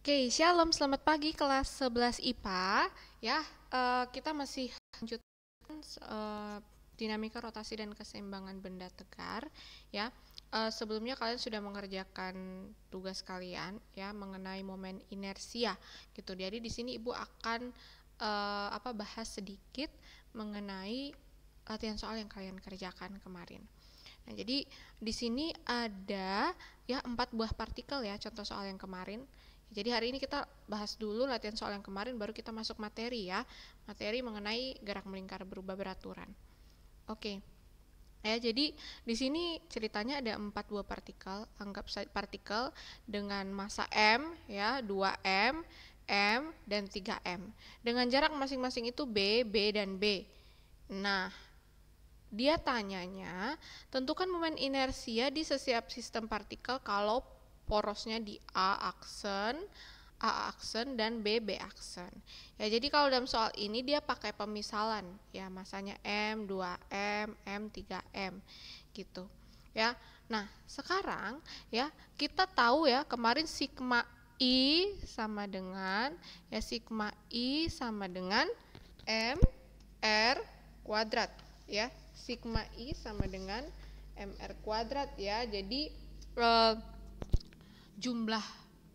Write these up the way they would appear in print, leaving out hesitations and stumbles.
Oke, Shalom, selamat pagi kelas 11 IPA. Ya, kita masih lanjutkan dinamika rotasi dan keseimbangan benda tegar. Ya, sebelumnya kalian sudah mengerjakan tugas kalian ya mengenai momen inersia gitu. Jadi di sini Ibu akan bahas sedikit mengenai latihan soal yang kalian kerjakan kemarin. Nah, jadi di sini ada ya 4 buah partikel ya, contoh soal yang kemarin. Jadi hari ini kita bahas dulu latihan soal yang kemarin, baru kita masuk materi ya. Materi mengenai gerak melingkar berubah beraturan. Oke. Ya, jadi di sini ceritanya ada 4 buah partikel. Anggap partikel dengan massa M ya, 2M, M dan 3M. Dengan jarak masing-masing itu B, B dan B. Nah, dia tanyanya, tentukan momen inersia di setiap sistem partikel kalau porosnya di A aksen dan B aksen. Ya, jadi kalau dalam soal ini dia pakai pemisalan ya, masanya M, 2M, M, 3M gitu. Ya. Nah, sekarang ya kita tahu ya kemarin sigma I sama dengan M R kuadrat ya. Sigma I sama dengan MR kuadrat ya. Jadi jumlah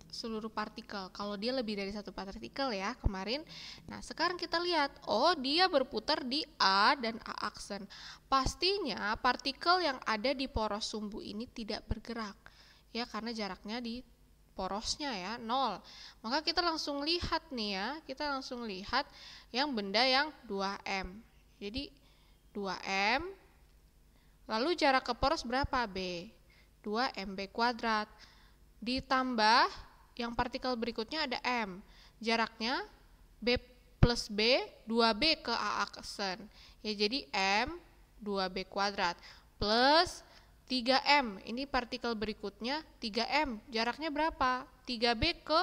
seluruh partikel kalau dia lebih dari satu partikel ya kemarin. Nah, sekarang kita lihat, oh dia berputar di A dan A aksen. Pastinya partikel yang ada di poros sumbu ini tidak bergerak ya, karena jaraknya di porosnya ya 0. Maka kita langsung lihat nih ya, yang benda yang 2M. Jadi 2M, lalu jarak ke poros berapa? B, 2MB kuadrat. Ditambah yang partikel berikutnya ada M, jaraknya B plus B, 2B ke A aksen. Ya, jadi M 2B kuadrat plus 3M, ini partikel berikutnya 3M, jaraknya berapa? 3B ke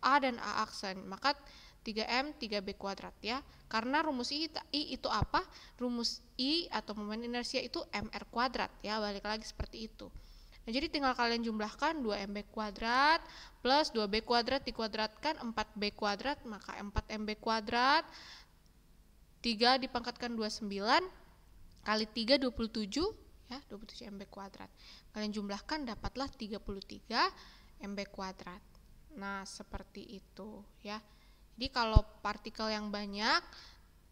A dan A aksen, maka 3M 3B kuadrat ya. Karena rumus I itu apa? Rumus I atau momen inersia itu MR kuadrat ya, balik lagi seperti itu. Nah, jadi tinggal kalian jumlahkan 2MB kuadrat plus 2B kuadrat dikuadratkan 4B kuadrat, maka 4MB kuadrat, 3 dipangkatkan 29 kali 3 27 ya, 27MB kuadrat. Kalian jumlahkan dapatlah 33MB kuadrat. Nah, seperti itu ya. Jadi kalau partikel yang banyak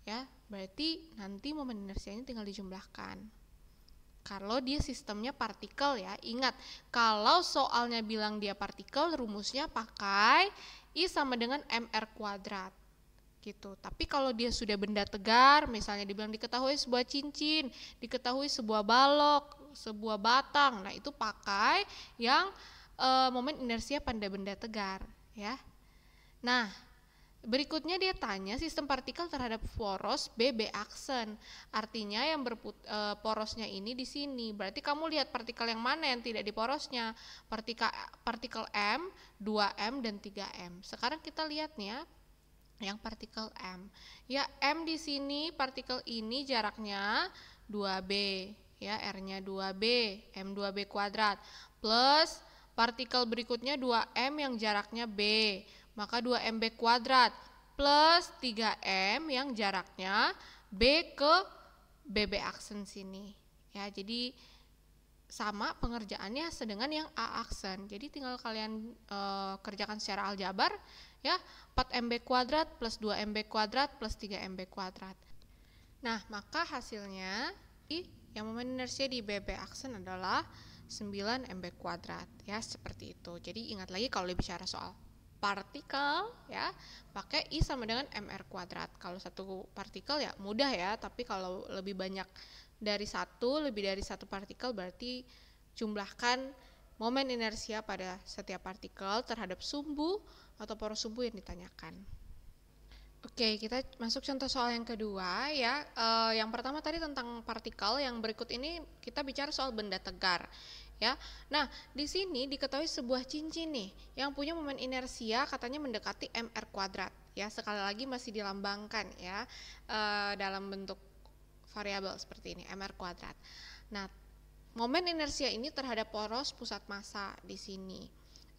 ya, berarti nanti momen inersianya tinggal dijumlahkan. Kalau dia sistemnya partikel ya, ingat kalau soalnya bilang dia partikel, rumusnya pakai I sama dengan MR kuadrat gitu. Tapi kalau dia sudah benda tegar, misalnya dibilang diketahui sebuah cincin, diketahui sebuah balok, sebuah batang, nah itu pakai yang momen inersia pada benda tegar ya. Nah, berikutnya dia tanya sistem partikel terhadap poros B aksen. Artinya yang porosnya ini di sini. Berarti kamu lihat partikel yang mana yang tidak di porosnya. Partikel M, 2M dan 3M. Sekarang kita lihat nih ya yang partikel M. Ya, M di sini partikel ini jaraknya 2B ya, R-nya 2B, M 2B kuadrat plus partikel berikutnya 2M yang jaraknya B. Maka 2MB kuadrat plus 3M yang jaraknya B ke BB aksen sini. Ya, jadi sama pengerjaannya sedengan yang A aksen. Jadi tinggal kalian kerjakan secara aljabar ya, 4MB kuadrat plus 2MB kuadrat plus 3MB kuadrat. Nah, maka hasilnya yang momen inersia di BB aksen adalah 9MB kuadrat ya, seperti itu. Jadi ingat lagi kalau bicara soal partikel ya, pakai I sama dengan MR kuadrat. Kalau satu partikel ya mudah ya, tapi kalau lebih banyak dari lebih dari satu partikel, berarti jumlahkan momen inersia pada setiap partikel terhadap sumbu atau poros sumbu yang ditanyakan. Oke, kita masuk contoh soal yang kedua ya. Yang pertama tadi tentang partikel, yang berikut ini kita bicara soal benda tegar. Ya, nah di sini diketahui sebuah cincin nih yang punya momen inersia katanya mendekati MR kuadrat ya, sekali lagi masih dilambangkan ya dalam bentuk variabel seperti ini, MR kuadrat. Nah, momen inersia ini terhadap poros pusat massa di sini.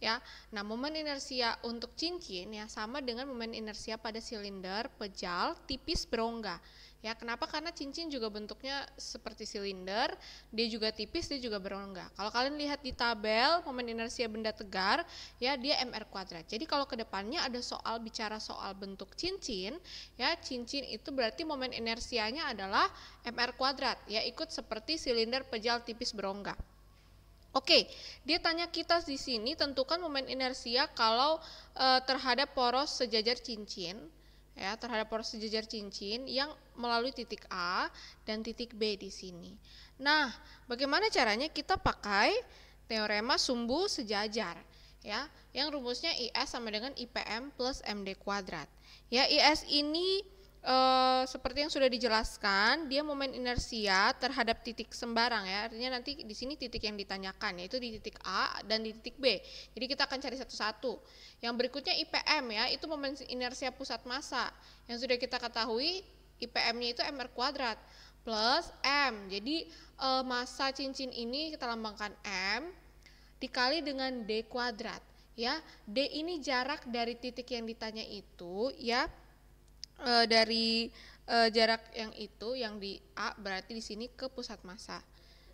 ya. Nah, momen inersia untuk cincin ya sama dengan momen inersia pada silinder, pejal, tipis, berongga. Ya, kenapa? Karena cincin juga bentuknya seperti silinder, dia juga tipis, dia juga berongga. Kalau kalian lihat di tabel momen inersia benda tegar, ya dia mr kuadrat. Jadi kalau kedepannya ada soal bicara soal bentuk cincin, ya cincin itu berarti momen inersianya adalah mr kuadrat, ya ikut seperti silinder, pejal, tipis, berongga. Oke, dia tanya kita di sini tentukan momen inersia kalau terhadap poros sejajar cincin. Ya, terhadap poros sejajar cincin yang melalui titik A dan titik B di sini. Nah, bagaimana caranya? Kita pakai teorema sumbu sejajar, ya, yang rumusnya IS sama dengan IPM plus MD kuadrat. Ya, IS ini seperti yang sudah dijelaskan, dia momen inersia terhadap titik sembarang, ya. Artinya nanti di sini titik yang ditanyakan yaitu di titik A dan di titik B. Jadi kita akan cari satu-satu. Yang berikutnya IPM, ya, itu momen inersia pusat massa. Yang sudah kita ketahui IPM-nya itu mr kuadrat plus M. Jadi massa cincin ini kita lambangkan M dikali dengan D kuadrat, ya. D ini jarak dari titik yang ditanya itu, ya. Dari jarak yang itu yang di A berarti di sini ke pusat massa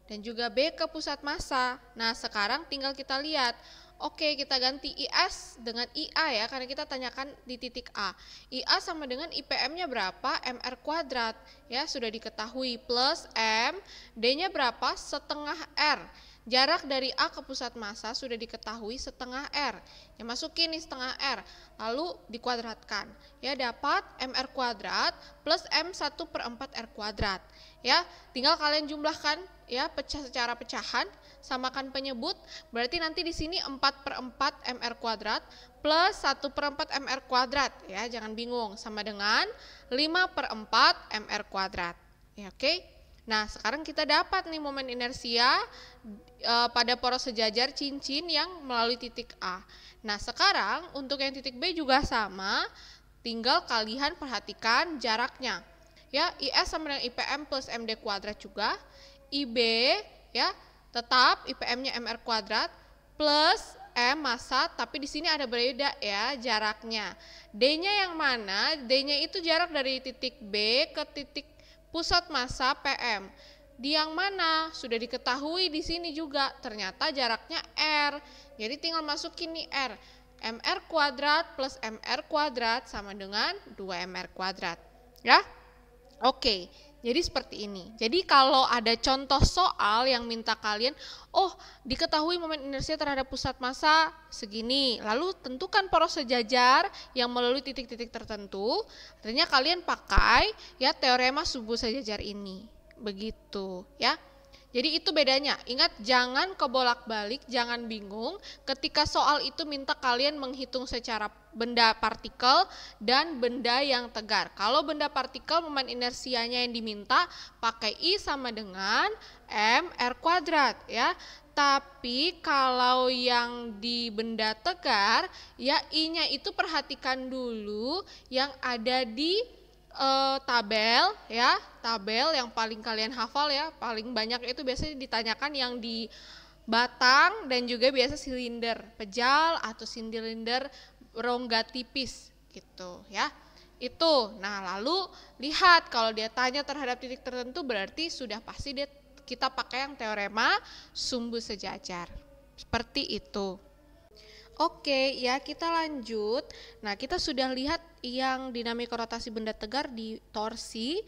dan juga B ke pusat massa. Nah, sekarang tinggal kita lihat. Oke, kita ganti IS dengan IA, ya, karena kita tanyakan di titik A. IA sama dengan IPM-nya berapa? MR kuadrat, ya, sudah diketahui, plus M, D-nya berapa? Setengah R. Jarak dari A ke pusat massa sudah diketahui setengah R. Ya, masukin nih setengah R, lalu dikuadratkan. Ya, dapat MR kuadrat plus M 1/4 R kuadrat. Ya, tinggal kalian jumlahkan, ya, pecah secara pecahan, samakan penyebut. Berarti nanti di sini 4/4 MR kuadrat plus 1/4 MR kuadrat. Ya, jangan bingung, sama dengan 5/4 MR kuadrat. Ya, oke. Nah, sekarang kita dapat nih momen inersia pada poros sejajar cincin yang melalui titik A. Nah, sekarang untuk yang titik B juga sama, tinggal kalian perhatikan jaraknya. Ya, IS sama dengan IPM plus MD kuadrat juga. IB, ya, tetap IPM-nya MR kuadrat plus M massa, tapi di sini ada berbeda, ya, jaraknya. D-nya yang mana? D-nya itu jarak dari titik B ke titik pusat massa PM. Di yang mana? Sudah diketahui di sini juga. Ternyata jaraknya R. Jadi tinggal masukin nih R. MR kuadrat plus MR kuadrat sama dengan 2MR kuadrat. Ya? Oke. Jadi seperti ini. Jadi kalau ada contoh soal yang minta kalian, oh diketahui momen inersia terhadap pusat massa segini, lalu tentukan poros sejajar yang melalui titik-titik tertentu, artinya kalian pakai, ya, teorema sumbu sejajar ini. Begitu, ya. Jadi itu bedanya. Ingat, jangan kebolak-balik, jangan bingung ketika soal itu minta kalian menghitung secara benda partikel dan benda yang tegar. Kalau benda partikel momen inersianya yang diminta pakai I sama dengan MR kuadrat, ya. Tapi kalau yang di benda tegar, ya, I-nya itu perhatikan dulu yang ada di tabel, ya, tabel yang paling kalian hafal, ya, paling banyak itu biasanya ditanyakan yang di batang dan juga biasa silinder pejal atau silinder rongga tipis gitu, ya. Itu. Nah, lalu lihat kalau dia tanya terhadap titik tertentu berarti sudah pasti kita pakai yang teorema sumbu sejajar. Seperti itu. Oke, ya, kita lanjut. Nah, kita sudah lihat yang dinamika rotasi benda tegar di torsi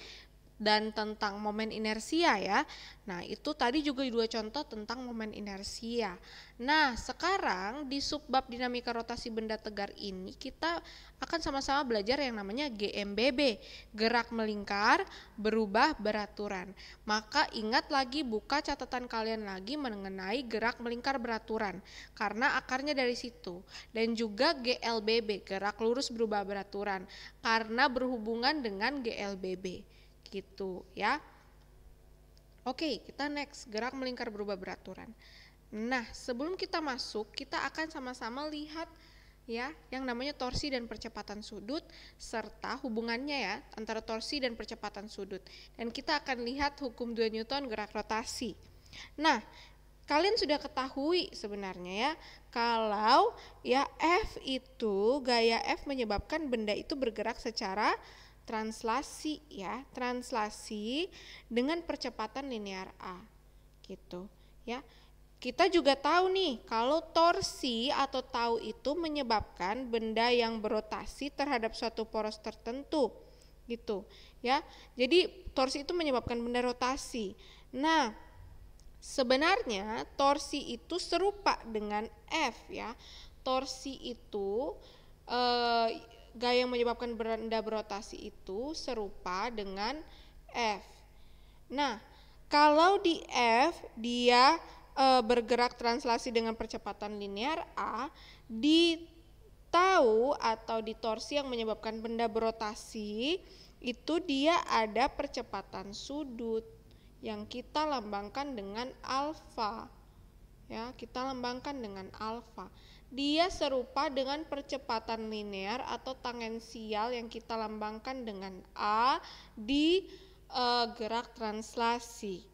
dan tentang momen inersia, ya. Nah, itu tadi juga dua contoh tentang momen inersia. Nah, sekarang di subbab dinamika rotasi benda tegar ini kita akan sama-sama belajar yang namanya GMBB, gerak melingkar berubah beraturan. Maka ingat lagi, buka catatan kalian lagi mengenai gerak melingkar beraturan karena akarnya dari situ. Dan juga GLBB, gerak lurus berubah beraturan, karena berhubungan dengan GLBB. Gitu, ya. Oke, kita next, gerak melingkar berubah beraturan. Nah, sebelum kita masuk, kita akan sama-sama lihat, ya, yang namanya torsi dan percepatan sudut serta hubungannya, ya, antara torsi dan percepatan sudut. Dan kita akan lihat hukum 2 Newton gerak rotasi. Nah, kalian sudah ketahui sebenarnya ya, kalau ya F itu, gaya F menyebabkan benda itu bergerak secara translasi ya, translasi dengan percepatan linear A gitu ya. Kita juga tahu nih kalau torsi atau tau itu menyebabkan benda yang berotasi terhadap suatu poros tertentu gitu ya. Jadi torsi itu menyebabkan benda rotasi. Nah, sebenarnya torsi itu serupa dengan F ya. Torsi itu gaya yang menyebabkan benda berotasi itu serupa dengan F. Nah, kalau di F dia bergerak translasi dengan percepatan linear A, di tau atau di torsi yang menyebabkan benda berotasi itu dia ada percepatan sudut yang kita lambangkan dengan alfa. Ya, kita lambangkan dengan alfa. Dia serupa dengan percepatan linear atau tangensial yang kita lambangkan dengan A di gerak translasi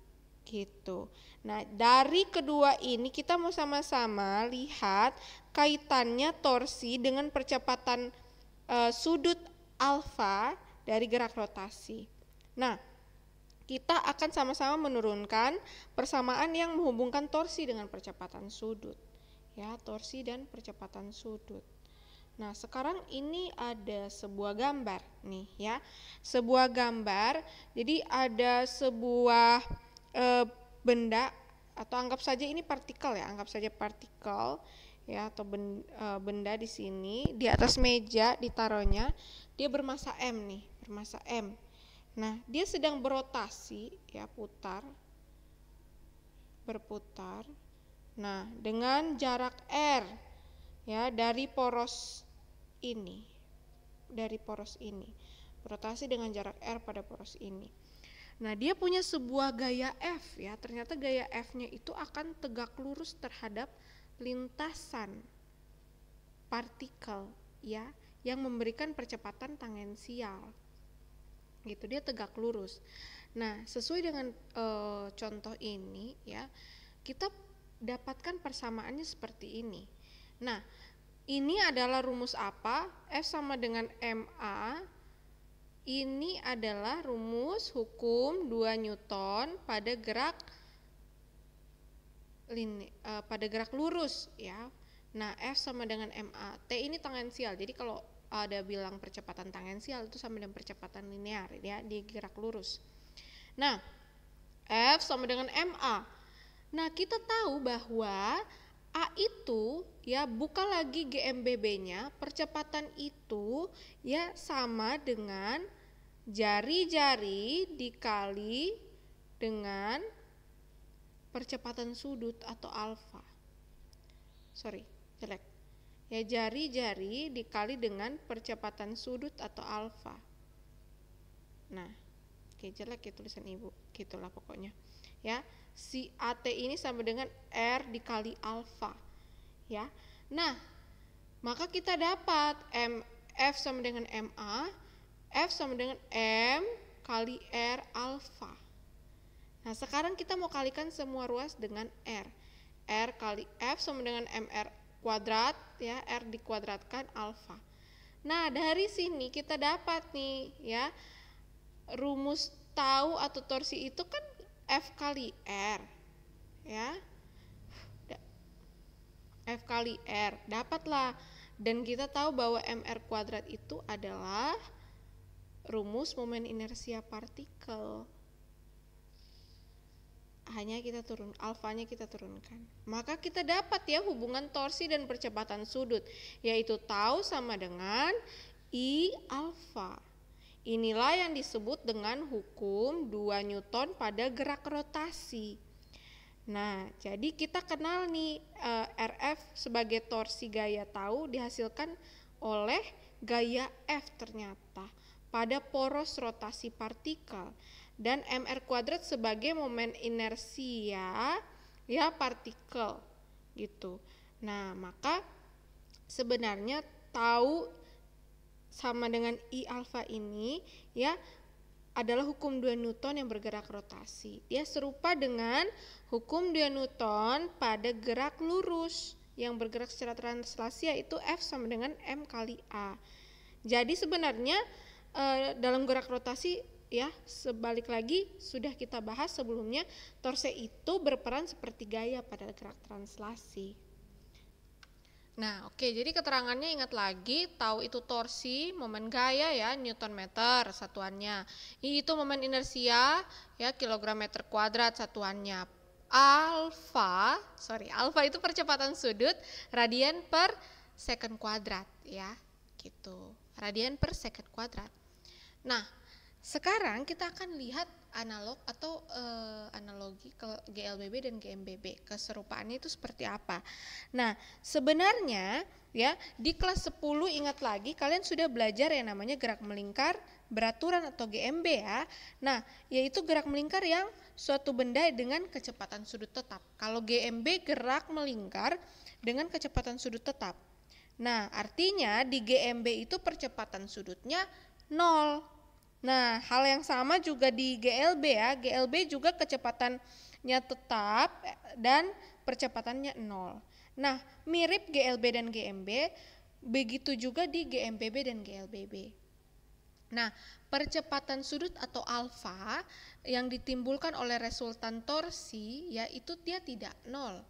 gitu. Nah, dari kedua ini kita mau sama-sama lihat kaitannya torsi dengan percepatan sudut alfa dari gerak rotasi. Nah, kita akan sama-sama menurunkan persamaan yang menghubungkan torsi dengan percepatan sudut. Ya, torsi dan percepatan sudut. Nah, sekarang ini ada sebuah gambar nih ya. Sebuah gambar, jadi ada sebuah benda atau anggap saja ini partikel ya, anggap saja partikel ya atau benda di sini di atas meja ditaruhnya, dia bermassa M nih, bermassa M. Nah, dia sedang berotasi ya, berputar. Nah, dengan jarak R ya dari poros ini. Berotasi dengan jarak R pada poros ini. Nah, dia punya sebuah gaya F ya. Ternyata gaya F-nya itu akan tegak lurus terhadap lintasan partikel ya, yang memberikan percepatan tangensial. Gitu, dia tegak lurus. Nah, sesuai dengan contoh ini ya, kita dapatkan persamaannya seperti ini. Nah, ini adalah rumus apa? F sama dengan MA. Ini adalah rumus hukum 2 Newton pada gerak lurus ya. Nah, F sama dengan MA. T ini tangensial. Jadi kalau ada bilang percepatan tangensial itu sama dengan percepatan linear ya di gerak lurus. Nah, F sama dengan MA. Nah, kita tahu bahwa A itu ya buka lagi GMBB-nya, percepatan itu ya sama dengan jari-jari dikali dengan percepatan sudut atau alfa. Jelek. Ya, jari-jari dikali dengan percepatan sudut atau alfa. Nah, jelek ya tulisan ibu, gitulah pokoknya. Ya, si AT ini sama dengan R dikali alfa. Ya. Nah, maka kita dapat F sama dengan MA, F sama dengan M kali R alfa. Nah, sekarang kita mau kalikan semua ruas dengan R. R kali F sama dengan MR kuadrat ya, R dikuadratkan alfa. Nah, dari sini kita dapat nih ya, rumus tau atau torsi itu kan F kali R ya, F kali R dapatlah, dan kita tahu bahwa MR kuadrat itu adalah rumus momen inersia partikel. Hanya kita alfanya kita turunkan, maka kita dapat ya hubungan torsi dan percepatan sudut, yaitu tau sama dengan I alfa. Inilah yang disebut dengan hukum 2 Newton pada gerak rotasi. Nah, jadi kita kenal nih RF sebagai torsi gaya tau dihasilkan oleh gaya F ternyata pada poros rotasi partikel, dan MR kuadrat sebagai momen inersia ya partikel gitu. Nah, maka sebenarnya tau sama dengan I alfa ini ya adalah hukum 2 Newton yang bergerak rotasi. Dia serupa dengan hukum 2 Newton pada gerak lurus yang bergerak secara translasi, yaitu F sama dengan M kali A. Jadi sebenarnya dalam gerak rotasi ya, sebalik lagi sudah kita bahas sebelumnya, torse itu berperan seperti gaya pada gerak translasi. Nah, oke, jadi keterangannya ingat lagi, tahu itu torsi, momen gaya ya, Newton meter satuannya. Itu momen inersia ya, kilogram meter kuadrat satuannya. Alfa itu percepatan sudut, radian per second kuadrat ya, gitu. Radian per second kuadrat. Nah, sekarang kita akan lihat analog atau analogi ke GLBB dan GMBB. Keserupaannya itu seperti apa? Nah, sebenarnya ya di kelas 10 ingat lagi kalian sudah belajar yang namanya gerak melingkar beraturan atau GMB ya. Nah, yaitu gerak melingkar yang suatu benda dengan kecepatan sudut tetap. Kalau GMB gerak melingkar dengan kecepatan sudut tetap. Nah, artinya di GMB itu percepatan sudutnya 0. Nah, hal yang sama juga di GLB ya. GLB juga kecepatannya tetap dan percepatannya 0. Nah, mirip GLB dan GMB, begitu juga di GMBB dan GLBB. Nah, percepatan sudut atau alfa yang ditimbulkan oleh resultan torsi ya itu dia tidak 0.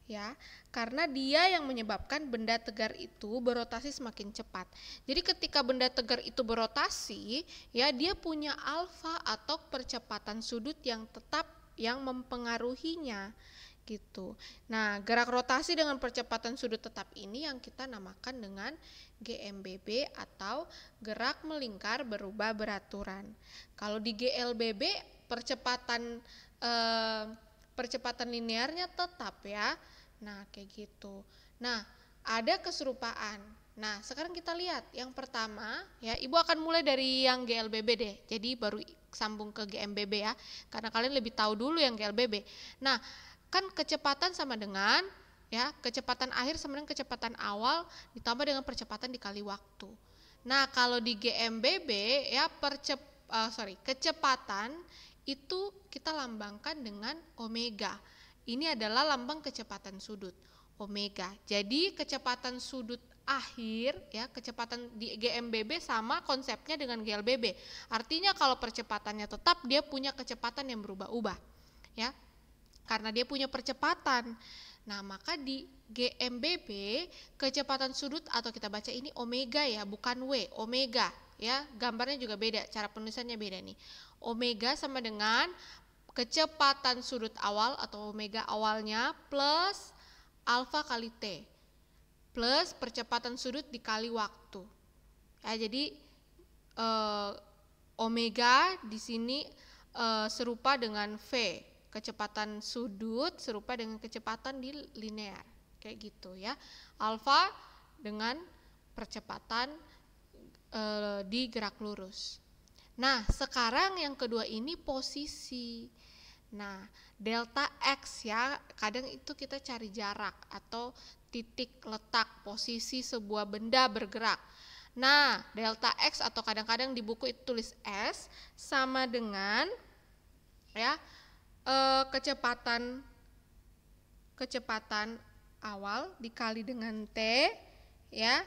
Ya, karena dia yang menyebabkan benda tegar itu berotasi semakin cepat. Jadi ketika benda tegar itu berotasi, ya dia punya alfa atau percepatan sudut yang tetap yang mempengaruhinya gitu. Nah, gerak rotasi dengan percepatan sudut tetap ini yang kita namakan dengan GMBB atau gerak melingkar berubah beraturan. Kalau di GLBB percepatan linearnya tetap ya. Nah, kayak gitu. Nah, ada keserupaan. Nah, sekarang kita lihat yang pertama ya, Ibu akan mulai dari yang GLBB deh. Jadi baru sambung ke GMBB ya. Karena kalian lebih tahu dulu yang GLBB. Nah, kan kecepatan sama dengan ya, kecepatan akhir sama dengan kecepatan awal ditambah dengan percepatan dikali waktu. Nah, kalau di GMBB ya kecepatan itu kita lambangkan dengan omega. Ini adalah lambang kecepatan sudut, omega. Jadi kecepatan sudut akhir ya, kecepatan di GMBB sama konsepnya dengan GLBB. Artinya kalau percepatannya tetap, dia punya kecepatan yang berubah-ubah. Ya. Karena dia punya percepatan. Nah, maka di GMBB kecepatan sudut atau kita baca ini omega ya, bukan W, omega ya. Gambarnya juga beda, cara penulisannya beda nih. Omega sama dengan kecepatan sudut awal atau omega awalnya plus alfa kali T plus percepatan sudut dikali waktu. Ya, jadi omega di sini serupa dengan V, kecepatan sudut serupa dengan kecepatan di linear, kayak gitu ya. Alfa dengan percepatan di gerak lurus. Nah, sekarang yang kedua ini posisi. Nah, delta X ya, kadang itu kita cari jarak atau titik letak posisi sebuah benda bergerak. Nah, delta X atau kadang-kadang di buku itu tulis S sama dengan ya kecepatan awal dikali dengan T ya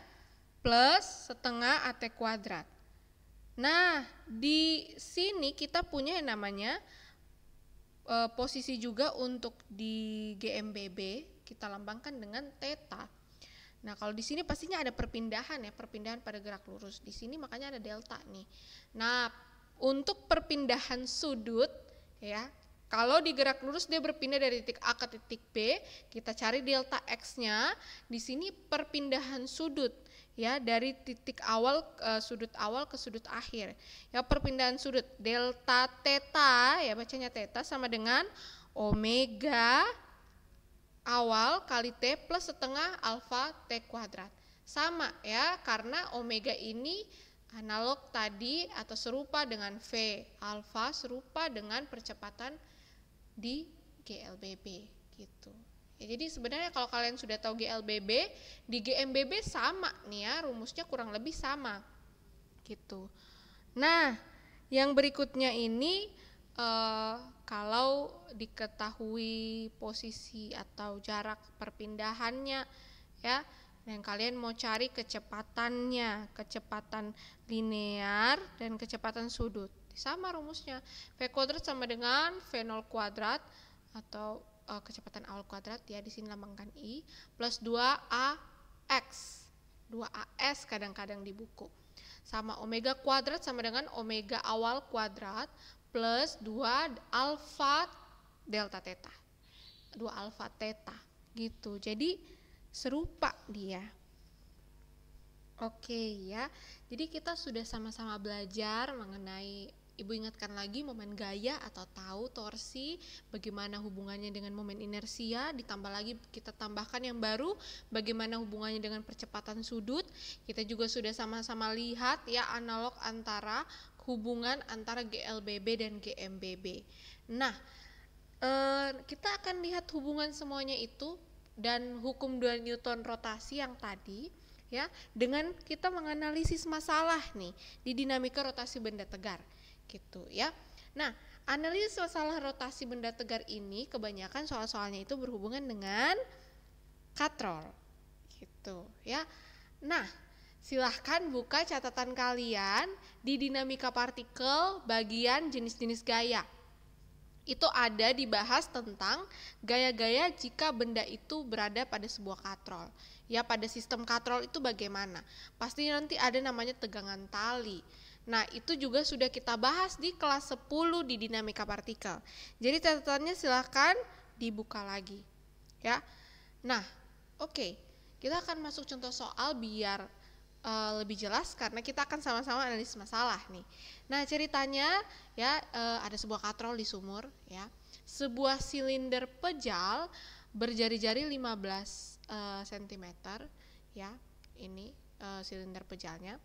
plus setengah AT kuadrat. Nah, di sini kita punya yang namanya posisi juga untuk di GMBB, kita lambangkan dengan theta. Nah, kalau di sini pastinya ada perpindahan ya, perpindahan pada gerak lurus. Di sini makanya ada delta nih. Nah, untuk perpindahan sudut ya, kalau di gerak lurus dia berpindah dari titik A ke titik B, kita cari delta X-nya. Di sini perpindahan sudut ya, dari titik awal sudut awal ke sudut akhir. Ya, perpindahan sudut delta theta ya, bacanya theta sama dengan omega awal kali T plus setengah alfa T kuadrat. Sama ya, karena omega ini analog tadi atau serupa dengan V, alfa serupa dengan percepatan di GLBB gitu. Ya, jadi sebenarnya kalau kalian sudah tahu GLBB, di GMBB sama nih ya, rumusnya kurang lebih sama gitu. Nah, Yang berikutnya ini kalau diketahui posisi atau jarak perpindahannya ya, dan kalian mau cari kecepatannya, kecepatan linear dan kecepatan sudut. Sama rumusnya, V kuadrat sama dengan V0 kuadrat atau kecepatan awal kuadrat ya, di sini lambangkan I, plus 2AX. 2AS kadang-kadang di buku. Sama omega kuadrat sama dengan omega awal kuadrat plus 2 alfa delta theta. 2 alfa theta gitu. Jadi serupa dia. Oke ya. Jadi kita sudah sama-sama belajar mengenai, Ibu ingatkan lagi, momen gaya atau tahu torsi, bagaimana hubungannya dengan momen inersia, ditambah lagi kita tambahkan yang baru, bagaimana hubungannya dengan percepatan sudut. Kita juga sudah sama-sama lihat ya analog antara hubungan antara GLBB dan GMBB. Nah, kita akan lihat hubungan semuanya itu dan hukum 2 Newton rotasi yang tadi ya, dengan kita menganalisis masalah nih di dinamika rotasi benda tegar. Gitu ya. Nah, analisis masalah rotasi benda tegar ini kebanyakan soal-soalnya itu berhubungan dengan katrol. Gitu ya. Nah, silahkan buka catatan kalian di dinamika partikel bagian jenis-jenis gaya. Itu ada dibahas tentang gaya-gaya jika benda itu berada pada sebuah katrol. Ya, pada sistem katrol itu bagaimana? Pasti nanti ada namanya tegangan tali. Nah, itu juga sudah kita bahas di kelas 10 di dinamika partikel. Jadi catatannya silahkan dibuka lagi. Ya. Nah, oke. Kita akan masuk contoh soal biar lebih jelas karena kita akan sama-sama analisis masalah nih. Nah, ceritanya ya ada sebuah katrol di sumur ya. Sebuah silinder pejal berjari-jari 15 cm ya. Ini silinder pejalnya.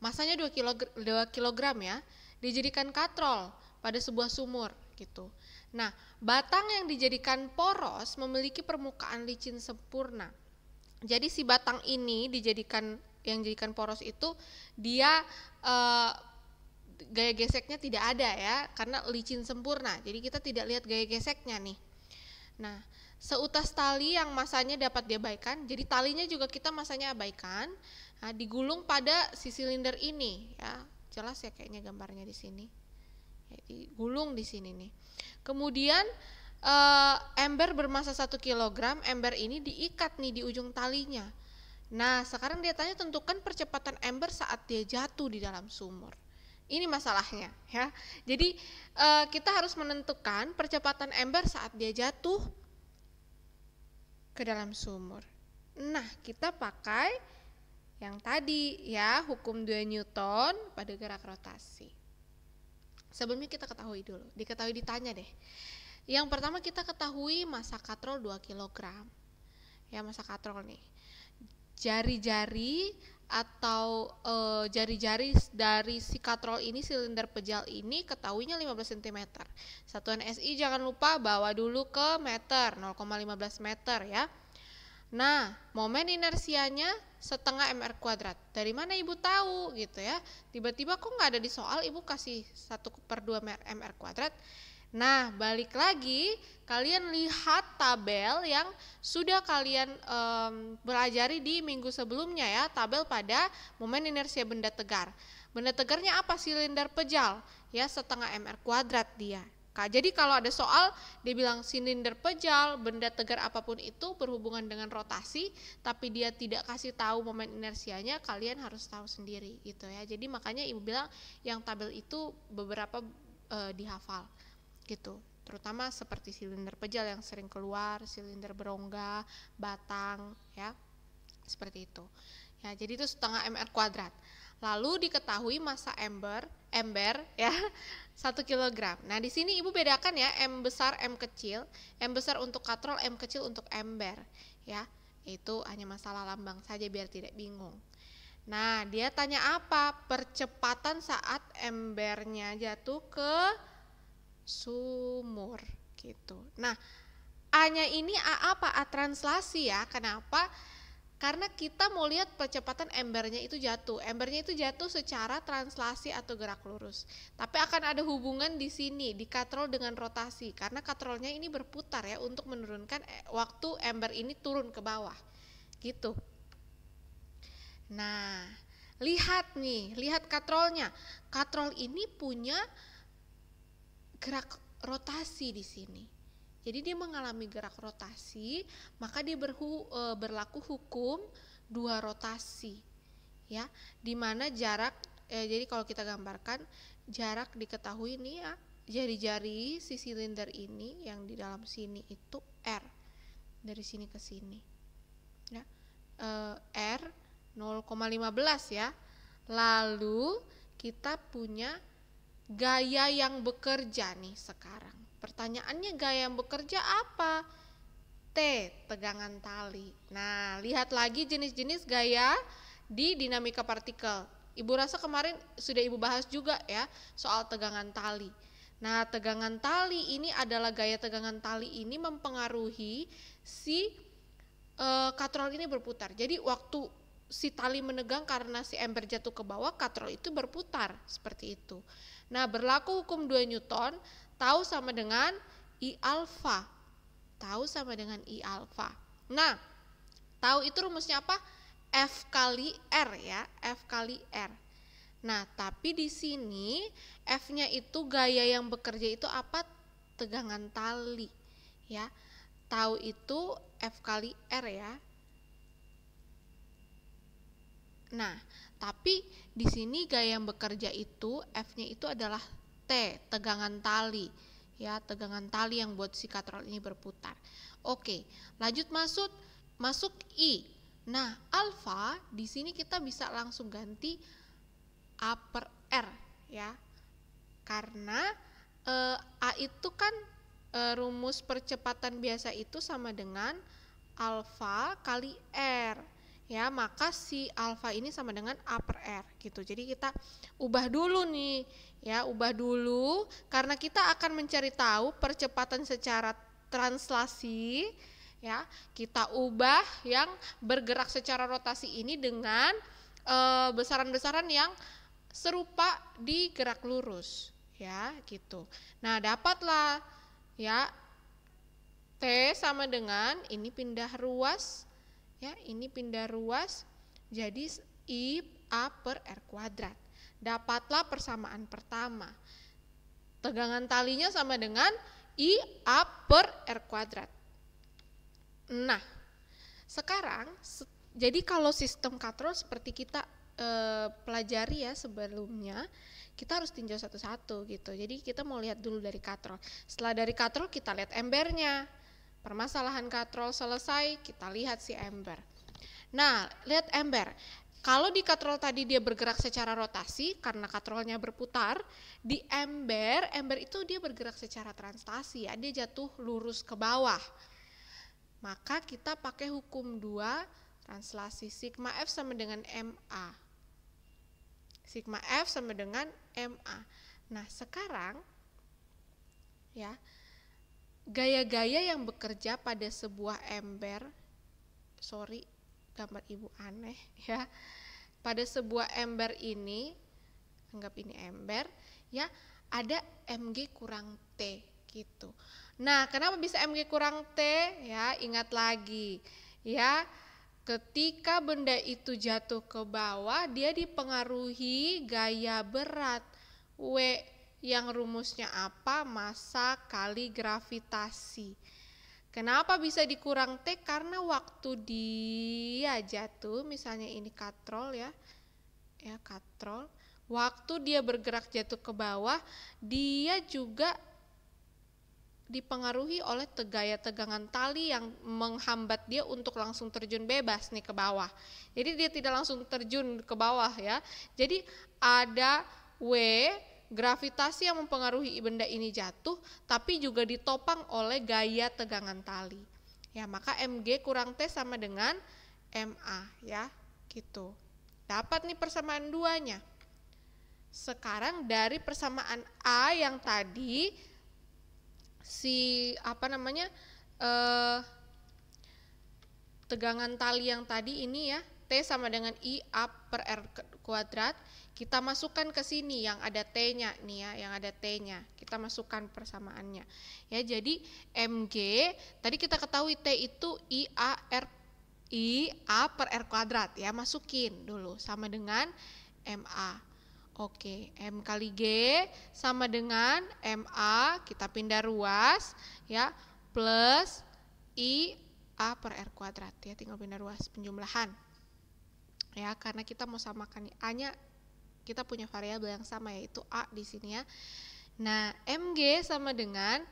Masanya 2 kg ya, dijadikan katrol pada sebuah sumur gitu. Nah, batang yang dijadikan poros memiliki permukaan licin sempurna. Jadi si batang ini yang dijadikan poros itu dia gaya geseknya tidak ada ya, karena licin sempurna. Jadi kita tidak lihat gaya geseknya nih. Nah, seutas tali yang masanya dapat diabaikan, jadi talinya juga kita masanya abaikan. Nah, digulung pada si silinder ini ya, jelas ya kayaknya gambarnya di sini. Ya, digulung di sini nih. Kemudian ember bermasa 1 kg, ember ini diikat nih di ujung talinya. Nah, sekarang dia tanya tentukan percepatan ember saat dia jatuh di dalam sumur. Ini masalahnya ya. Jadi kita harus menentukan percepatan ember saat dia jatuh ke dalam sumur. Nah, kita pakai yang tadi ya, hukum 2 Newton pada gerak rotasi. Sebelumnya kita diketahui ditanya deh. Yang pertama kita ketahui massa katrol 2 kg. Ya, massa katrol nih. Jari-jari atau jari-jari dari si katrol ini, silinder pejal ini ketahuinya 15 cm. Satuan SI jangan lupa bawa dulu ke meter, 0,15 meter ya. Nah, momen inersianya setengah mr kuadrat. Dari mana Ibu tahu gitu ya? Tiba-tiba kok nggak ada di soal, Ibu kasih 1/2 mr kuadrat. Nah, balik lagi, kalian lihat tabel yang sudah kalian pelajari di minggu sebelumnya ya, tabel pada momen inersia benda tegar. Benda tegarnya apa? Silinder pejal, ya, setengah mr kuadrat dia. Jadi kalau ada soal dia bilang silinder pejal, benda tegar apapun itu berhubungan dengan rotasi, tapi dia tidak kasih tahu momen inersianya, kalian harus tahu sendiri gitu ya. Jadi makanya Ibu bilang yang tabel itu beberapa dihafal gitu. Terutama seperti silinder pejal yang sering keluar, silinder berongga, batang ya. Seperti itu. Ya, jadi itu setengah mr kuadrat. Lalu diketahui massa ember ya 1 kg. Nah, di sini Ibu bedakan ya, M besar, M kecil. M besar untuk katrol, M kecil untuk ember ya. Itu hanya masalah lambang saja biar tidak bingung. Nah, dia tanya apa? Percepatan saat embernya jatuh ke sumur gitu. Nah, A-nya ini A apa? A translasi ya. Kenapa? Karena kita mau lihat percepatan embernya itu jatuh. Embernya itu jatuh secara translasi atau gerak lurus. Tapi akan ada hubungan di sini, di katrol dengan rotasi. Karena katrolnya ini berputar ya untuk menurunkan waktu ember ini turun ke bawah. Gitu. Nah, lihat nih, lihat katrolnya. Katrol ini punya gerak rotasi di sini. Jadi dia mengalami gerak rotasi, maka dia berlaku hukum dua rotasi, ya. Di mana jarak, jadi kalau kita gambarkan jarak diketahui nih ya, jari-jari si silinder ini yang di dalam sini itu R, dari sini ke sini, ya. R 0,15 ya. Lalu kita punya gaya yang bekerja nih sekarang. Pertanyaannya gaya yang bekerja apa? T, tegangan tali. Nah, lihat lagi jenis-jenis gaya di dinamika partikel. Ibu rasa kemarin sudah Ibu bahas juga ya soal tegangan tali. Nah, tegangan tali ini adalah gaya tegangan tali ini mempengaruhi si katrol ini berputar. Jadi waktu si tali menegang karena si ember jatuh ke bawah, katrol itu berputar seperti itu. Nah, berlaku hukum 2 Newton, tahu sama dengan I alfa. Tahu sama dengan I alfa. Nah, tahu itu rumusnya apa? F kali R ya, F kali R. Nah, tapi di sini F-nya itu gaya yang bekerja itu apa? Tegangan tali, ya. Tahu itu F kali R ya. Nah, tapi di sini gaya yang bekerja itu F-nya itu adalah T, tegangan tali. Ya, tegangan tali yang buat si katrol ini berputar. Oke, lanjut masuk I. Nah, alfa di sini kita bisa langsung ganti A per R ya. Karena A itu kan rumus percepatan biasa itu sama dengan alfa kali R. Ya, maka si alfa ini sama dengan A per R gitu. Jadi kita ubah dulu nih, ya, ubah dulu karena kita akan mencari tahu percepatan secara translasi, ya. Kita ubah yang bergerak secara rotasi ini dengan besaran-besaran yang serupa di gerak lurus, ya, gitu. Nah, dapatlah ya T sama dengan ini pindah ruas. Ya, ini pindah ruas jadi I A per R kuadrat. Dapatlah persamaan pertama. Tegangan talinya sama dengan I A per R kuadrat. Nah, sekarang jadi kalau sistem katrol seperti kita pelajari ya sebelumnya, kita harus tinjau satu-satu gitu. Jadi kita mau lihat dulu dari katrol. Setelah dari katrol kita lihat embernya. Permasalahan katrol selesai, kita lihat si ember. Nah, lihat ember. Kalau di katrol tadi dia bergerak secara rotasi karena katrolnya berputar, di ember itu dia bergerak secara translasi ya, dia jatuh lurus ke bawah. Maka kita pakai hukum 2 translasi, sigma F sama dengan MA. Sigma F sama dengan MA. Nah, sekarang ya, gaya-gaya yang bekerja pada sebuah ember, sorry gambar Ibu aneh ya, pada sebuah ember ini, anggap ini ember ya, ada Mg kurang T gitu. Nah, kenapa bisa Mg kurang T ya, ingat lagi ya, ketika benda itu jatuh ke bawah dia dipengaruhi gaya berat W yang rumusnya apa? Massa kali gravitasi. Kenapa bisa dikurang T? Karena waktu dia jatuh, misalnya ini katrol ya katrol, waktu dia bergerak jatuh ke bawah, dia juga dipengaruhi oleh gaya tegangan tali yang menghambat dia untuk langsung terjun bebas nih ke bawah. Jadi dia tidak langsung terjun ke bawah ya. Jadi ada W gravitasi yang mempengaruhi benda ini jatuh, tapi juga ditopang oleh gaya tegangan tali. Ya, maka Mg kurang T sama dengan Ma ya, gitu. Dapat nih persamaan 2-nya. Sekarang dari persamaan A yang tadi tegangan tali yang tadi ini ya, T sama dengan I A per R kuadrat, kita masukkan ke sini yang ada T-nya nih ya, yang ada T-nya. Kita masukkan persamaannya. Ya, jadi Mg tadi kita ketahui T itu I A per R kuadrat ya, masukin dulu sama dengan MA. Oke, M kali G sama dengan MA, kita pindah ruas ya, plus I A per R kuadrat ya, tinggal pindah ruas penjumlahan. Ya, karena kita mau samakan A-nya, kita punya variabel yang sama yaitu A di sini ya. Nah, Mg sama dengan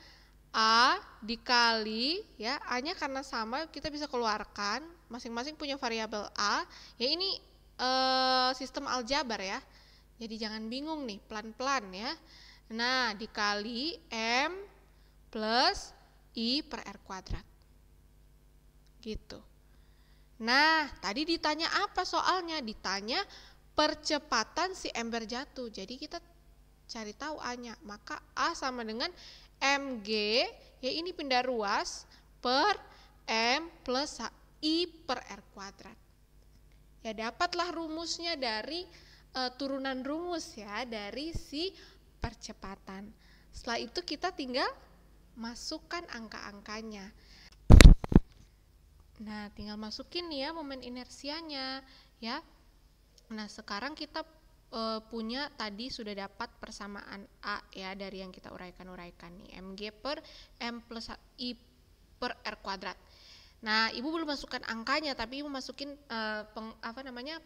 A dikali ya, A-nya karena sama kita bisa keluarkan, masing-masing punya variabel A. Ya ini sistem aljabar ya. Jadi jangan bingung nih, pelan-pelan ya. Nah, dikali M plus I per R kuadrat. Gitu. Nah, tadi ditanya apa soalnya? Ditanya percepatan si ember jatuh. Jadi kita cari tahu A-nya. Maka A sama dengan Mg, ya ini pindah ruas, per M plus I per R kuadrat. Ya dapatlah rumusnya dari turunan rumus ya, dari si percepatan. Setelah itu kita tinggal masukkan angka-angkanya. Nah, tinggal masukin nih ya momen inersianya ya. Nah, sekarang kita punya tadi sudah dapat persamaan A ya dari yang kita uraikan nih, Mg per M plus I per R kuadrat. Nah, Ibu belum masukkan angkanya, tapi Ibu masukin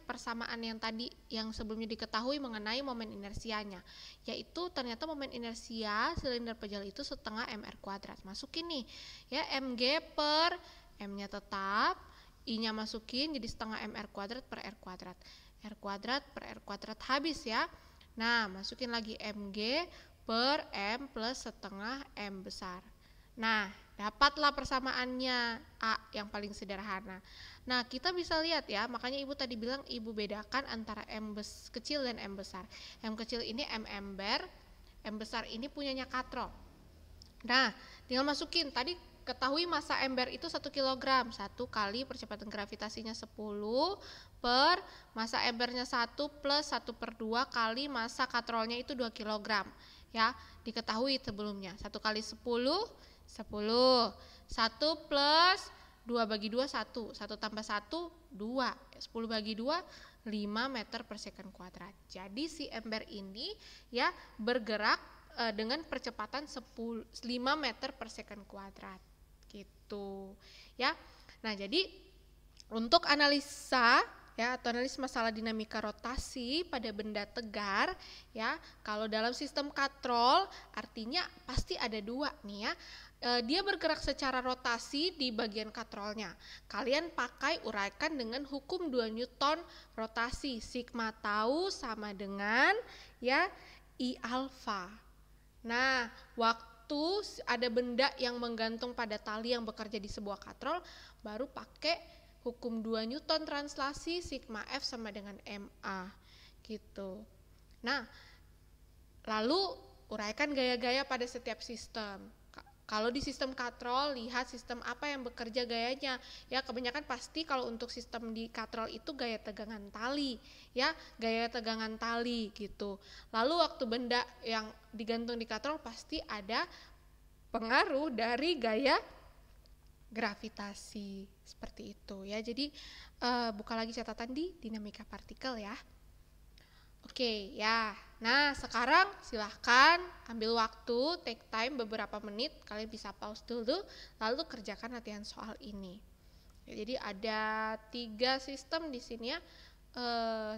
persamaan yang tadi yang sebelumnya diketahui mengenai momen inersianya, yaitu ternyata momen inersia silinder pejal itu setengah mr kuadrat. Masukin nih ya, Mg per M-nya tetap, I-nya masukin jadi setengah mr kuadrat per R kuadrat. R kuadrat per R kuadrat habis ya. Nah, masukin lagi Mg per M plus setengah M besar. Nah, dapatlah persamaannya A yang paling sederhana. Nah, kita bisa lihat ya, makanya Ibu tadi bilang Ibu bedakan antara M kecil dan M besar. M kecil ini M ember, M besar ini punyanya katrol. Nah, tinggal masukin, tadi ketahui massa ember itu 1 kg, 1 kali percepatan gravitasinya 10 per massa embernya 1 plus 1/2 kali massa katrolnya itu 2 kg. Ya, diketahui sebelumnya, 1 kali 10, 10, 1 plus 2 bagi 2, 1, 1 tambah 1, 2, 10 bagi 2, 5 meter per second kuadrat. Jadi si ember ini ya bergerak dengan percepatan 5 meter per second kuadrat. Gitu ya. Nah, jadi untuk analisa ya atau analis masalah dinamika rotasi pada benda tegar ya, kalau dalam sistem katrol artinya pasti ada dua nih ya, dia bergerak secara rotasi di bagian katrolnya. Kalian pakai uraikan dengan hukum 2 Newton rotasi, sigma tau sama dengan ya I alfa. Nah, waktu ada benda yang menggantung pada tali yang bekerja di sebuah katrol, baru pakai hukum 2 Newton translasi, sigma F sama dengan MA gitu. Nah, lalu uraikan gaya-gaya pada setiap sistem. Kalau di sistem katrol, lihat sistem apa yang bekerja gayanya. Ya, kebanyakan pasti kalau untuk sistem di katrol itu gaya tegangan tali, ya, gaya tegangan tali gitu. Lalu waktu benda yang digantung di katrol pasti ada pengaruh dari gaya gravitasi seperti itu ya. Jadi buka lagi catatan di dinamika partikel ya. Oke ya. Nah, sekarang silahkan ambil waktu, take time beberapa menit, kalian bisa pause dulu lalu kerjakan latihan soal ini. Ya, jadi ada 3 sistem di sini ya.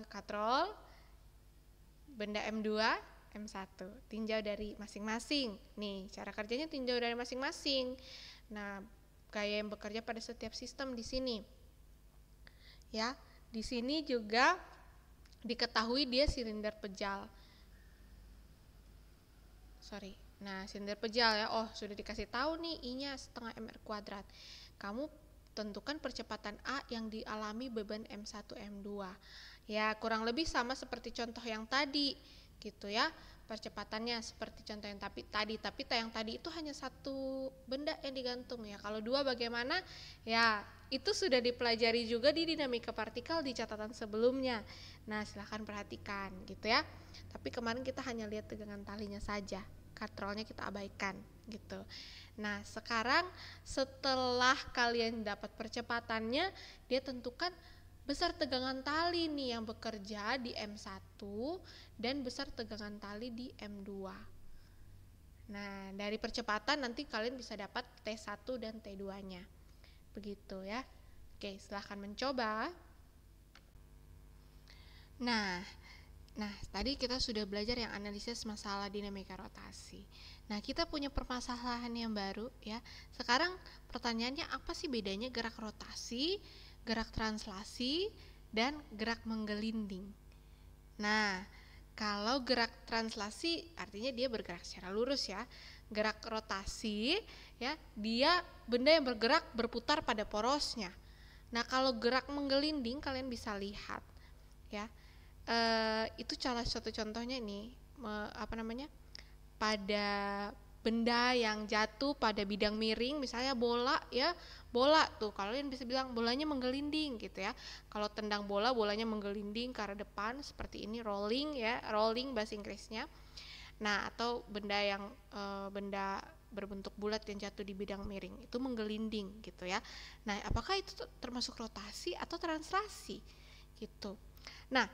Katrol, benda M2, M1. Tinjau dari masing-masing. Nih, cara kerjanya tinjau dari masing-masing. Nah, gaya yang bekerja pada setiap sistem di sini. Ya, di sini juga diketahui dia silinder pejal. Nah, silinder pejal ya. Oh, sudah dikasih tahu nih I-nya setengah mr kuadrat. Kamu tentukan percepatan A yang dialami beban M1 M2. Ya, kurang lebih sama seperti contoh yang tadi gitu ya. Percepatannya seperti contoh yang tapi yang tadi itu hanya 1 benda yang digantung ya. Kalau 2 bagaimana? Ya, itu sudah dipelajari juga di dinamika partikel di catatan sebelumnya. Nah, silahkan perhatikan gitu ya. Tapi kemarin kita hanya lihat tegangan talinya saja, katrolnya kita abaikan gitu. Nah, sekarang setelah kalian dapat percepatannya, dia tentukan besar tegangan tali nih yang bekerja di M1 dan besar tegangan tali di M2. Nah, dari percepatan nanti kalian bisa dapat T1 dan T2-nya. Begitu ya. Oke, silahkan mencoba. Nah, tadi kita sudah belajar yang analisis masalah dinamika rotasi. Nah, kita punya permasalahan yang baru ya. Sekarang pertanyaannya, apa sih bedanya gerak rotasi, gerak translasi, dan gerak menggelinding? Nah, kalau gerak translasi artinya dia bergerak secara lurus ya. Gerak rotasi ya, dia benda yang bergerak berputar pada porosnya. Nah, kalau gerak menggelinding kalian bisa lihat ya. Itu salah satu contohnya nih, pada benda yang jatuh pada bidang miring, misalnya bola ya, bola tuh kalian bisa bilang bolanya menggelinding gitu ya. Kalau tendang bola, bolanya menggelinding ke arah depan seperti ini, rolling ya, rolling bahasa Inggrisnya. Nah, atau benda yang benda berbentuk bulat yang jatuh di bidang miring itu menggelinding gitu ya. Nah, apakah itu termasuk rotasi atau translasi gitu. Nah,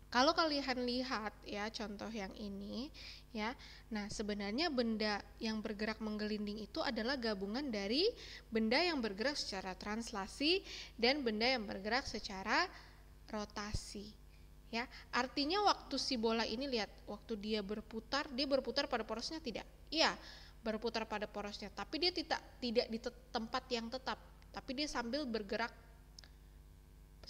kalau kalian lihat ya contoh yang ini ya. Nah, sebenarnya benda yang bergerak menggelinding itu adalah gabungan dari benda yang bergerak secara translasi dan benda yang bergerak secara rotasi. Ya, artinya waktu si bola ini lihat, waktu dia berputar pada porosnya tidak? Iya, berputar pada porosnya, tapi dia tidak di tempat yang tetap, tapi dia sambil bergerak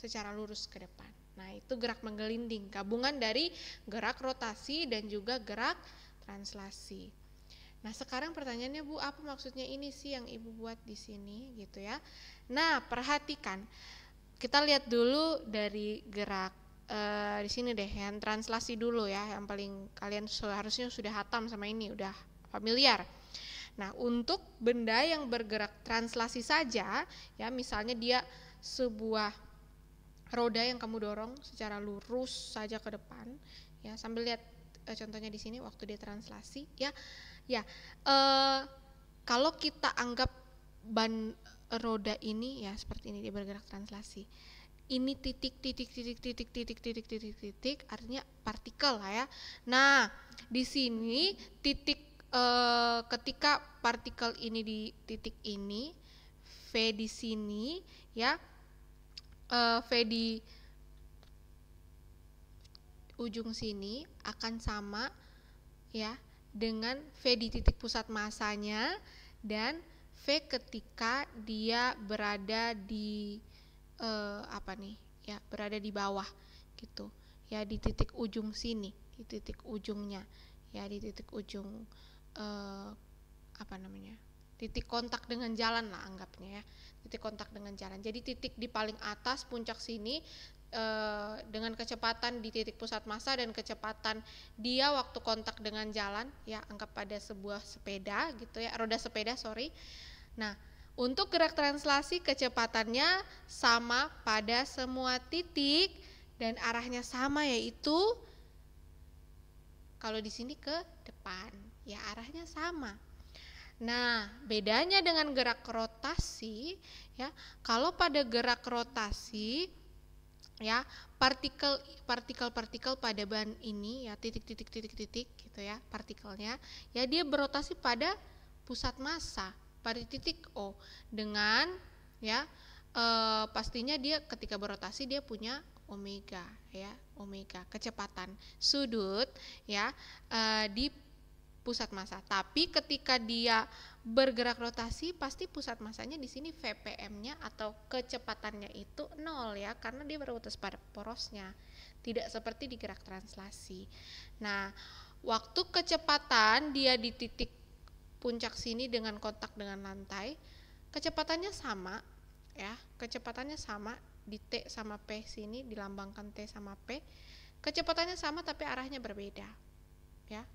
secara lurus ke depan. Nah, itu gerak menggelinding, gabungan dari gerak rotasi dan juga gerak translasi. Nah, sekarang pertanyaannya, Bu, apa maksudnya ini sih yang Ibu buat di sini gitu ya. Nah, perhatikan. Kita lihat dulu dari gerak di sini deh, yang translasi dulu ya, yang paling kalian seharusnya sudah hatam sama ini, udah familiar. Nah, untuk benda yang bergerak translasi saja ya, misalnya dia sebuah roda yang kamu dorong secara lurus saja ke depan ya, sambil lihat contohnya di sini waktu dia translasi ya. Kalau kita anggap ban roda ini ya seperti ini, dia bergerak translasi. Ini titik artinya partikel lah ya. Nah, di sini titik ketika partikel ini di titik ini, V di sini ya, V di ujung sini akan sama ya dengan V di titik pusat massanya dan V ketika dia berada di berada di bawah gitu ya, di titik ujung sini, di titik ujungnya ya, di titik ujung titik kontak dengan jalan lah anggapnya ya, titik kontak dengan jalan. Jadi titik di paling atas puncak sini dengan kecepatan di titik pusat massa dan kecepatan dia waktu kontak dengan jalan ya, anggap pada sebuah sepeda gitu ya, roda sepeda sorry. Nah, untuk gerak translasi kecepatannya sama pada semua titik dan arahnya sama, yaitu kalau di sini ke depan ya, arahnya sama. Nah, bedanya dengan gerak rotasi ya, kalau pada gerak rotasi ya, partikel pada ban ini ya, titik gitu ya, partikelnya ya, dia berotasi pada pusat massa pada titik O dengan ya pastinya dia ketika berotasi dia punya omega ya, omega kecepatan sudut ya di pusat massa. Tapi ketika dia bergerak rotasi pasti pusat massanya di sini VPM-nya atau kecepatannya itu 0 ya, karena dia berputar pada porosnya. Tidak seperti di gerak translasi. Nah, waktu kecepatan dia di titik puncak sini dengan kontak dengan lantai, kecepatannya sama ya, kecepatannya sama di T sama P sini, dilambangkan T sama P, kecepatannya sama tapi arahnya berbeda ya.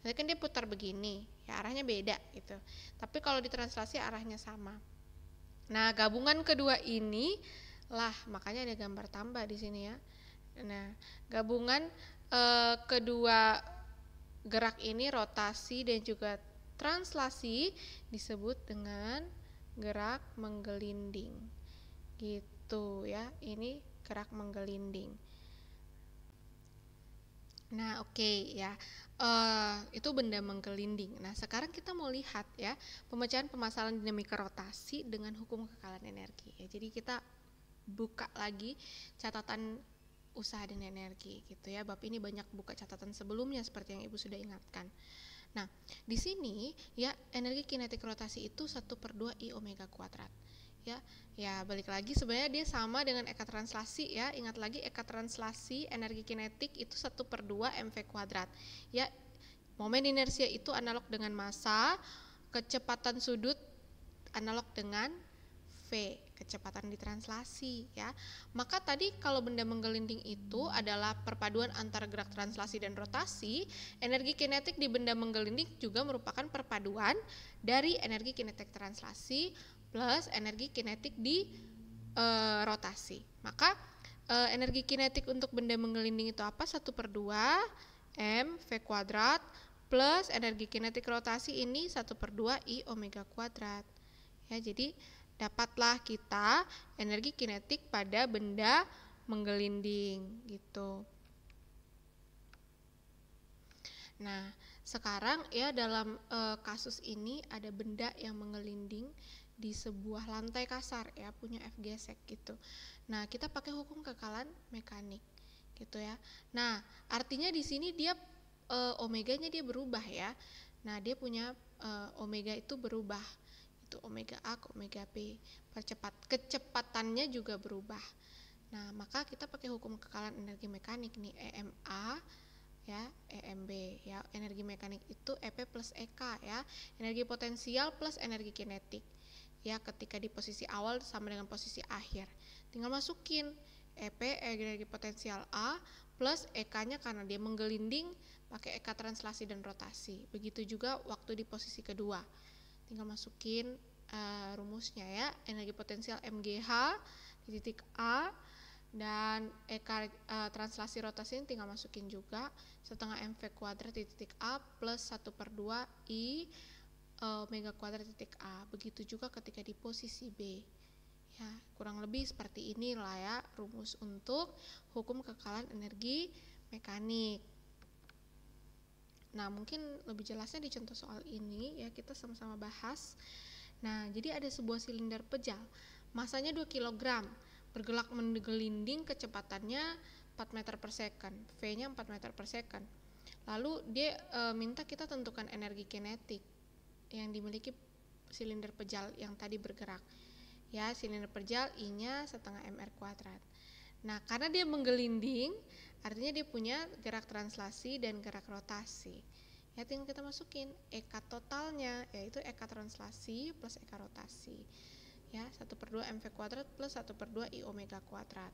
Nanti kan dia putar begini ya, arahnya beda gitu, tapi kalau di translasi arahnya sama. Nah, gabungan kedua ini lah, makanya ada gambar tambah di sini ya. Nah, gabungan kedua gerak ini, rotasi dan juga translasi, disebut dengan gerak menggelinding. Gitu ya, ini gerak menggelinding. Nah, oke ya. Itu benda menggelinding. Nah, sekarang kita mau lihat ya pemecahan permasalahan dinamika rotasi dengan hukum kekalahan energi. Ya, jadi kita buka lagi catatan usaha dan energi gitu ya. Bab ini banyak buka catatan sebelumnya seperti yang Ibu sudah ingatkan. Nah, di sini ya energi kinetik rotasi itu 1/2 I omega kuadrat. Ya balik lagi sebenarnya dia sama dengan eka translasi ya. Ingat lagi eka translasi energi kinetik itu 1/2 mv kuadrat. Ya, momen inersia itu analog dengan massa, kecepatan sudut analog dengan V, kecepatan di translasi ya. Maka tadi kalau benda menggelinding itu adalah perpaduan antara gerak translasi dan rotasi, energi kinetik di benda menggelinding juga merupakan perpaduan dari energi kinetik translasi plus energi kinetik di rotasi. Maka energi kinetik untuk benda menggelinding itu apa? 1/2 mv kuadrat plus energi kinetik rotasi ini 1/2 I omega kuadrat. Ya, jadi dapatlah kita energi kinetik pada benda menggelinding gitu. Nah, sekarang ya dalam kasus ini ada benda yang menggelinding di sebuah lantai kasar ya, punya F gesek gitu. Nah, kita pakai hukum kekalahan mekanik gitu ya. Nah, artinya di sini dia omeganya dia berubah ya. Nah, dia punya omega itu berubah. Itu omega A ke omega B. Kecepatannya juga berubah. Nah, maka kita pakai hukum kekalahan energi mekanik nih, EMA ya, EMB ya. Energi mekanik itu EP plus EK ya. Energi potensial plus energi kinetik. Ya, ketika di posisi awal sama dengan posisi akhir. Tinggal masukin EP energi potensial A plus EK-nya karena dia menggelinding pakai EK translasi dan rotasi. Begitu juga waktu di posisi kedua. Tinggal masukin rumusnya ya. Energi potensial MGH di titik A dan EK translasi rotasi ini tinggal masukin juga setengah mv kuadrat di titik A plus 1/2 I omega kuadrat titik A. Begitu juga ketika di posisi B. Ya, kurang lebih seperti inilah ya rumus untuk hukum kekalahan energi mekanik. Nah, mungkin lebih jelasnya di contoh soal ini ya, kita sama-sama bahas. Nah, jadi ada sebuah silinder pejal, masanya 2 kg, bergerak menggelinding, kecepatannya 4 meter per second, V-nya 4 meter per second. Lalu dia minta kita tentukan energi kinetik yang dimiliki silinder pejal yang tadi bergerak. Ya, silinder pejal I-nya setengah mr kuadrat. Nah, karena dia menggelinding, artinya dia punya gerak translasi dan gerak rotasi. Ya, tinggal kita masukin EK totalnya, yaitu EK translasi plus EK rotasi. Ya, 1/2 mv kuadrat plus 1/2 I omega kuadrat.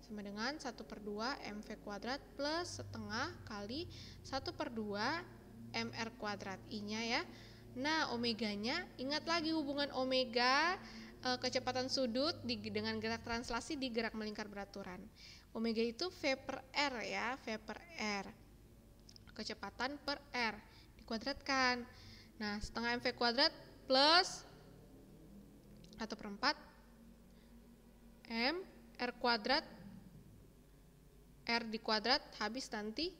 Sama dengan 1/2 mv kuadrat plus setengah kali 1/2 mr kuadrat I-nya ya. Nah, omeganya, ingat lagi hubungan omega kecepatan sudut dengan gerak translasi di gerak melingkar beraturan. Omega itu V per R ya, V per R. Kecepatan per R dikuadratkan. Nah, setengah mv kuadrat plus 1/4 M R kuadrat, R di kuadrat, habis nanti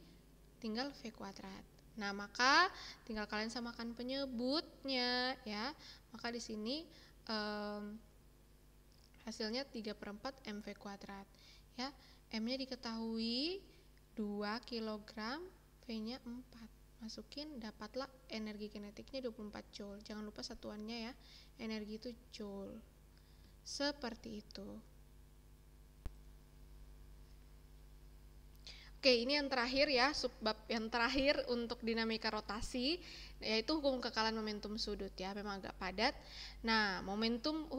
tinggal V kuadrat. Nah, maka tinggal kalian samakan penyebutnya ya. Maka di sini hasilnya 3/4 mv kuadrat ya. M-nya diketahui 2 kg, V-nya 4. Masukin, dapatlah energi kinetiknya 24 joule. Jangan lupa satuannya ya. Energi itu joule. Seperti itu. Oke, ini yang terakhir ya, subbab yang terakhir untuk dinamika rotasi, yaitu hukum kekalahan momentum sudut ya, memang agak padat. Nah, momentum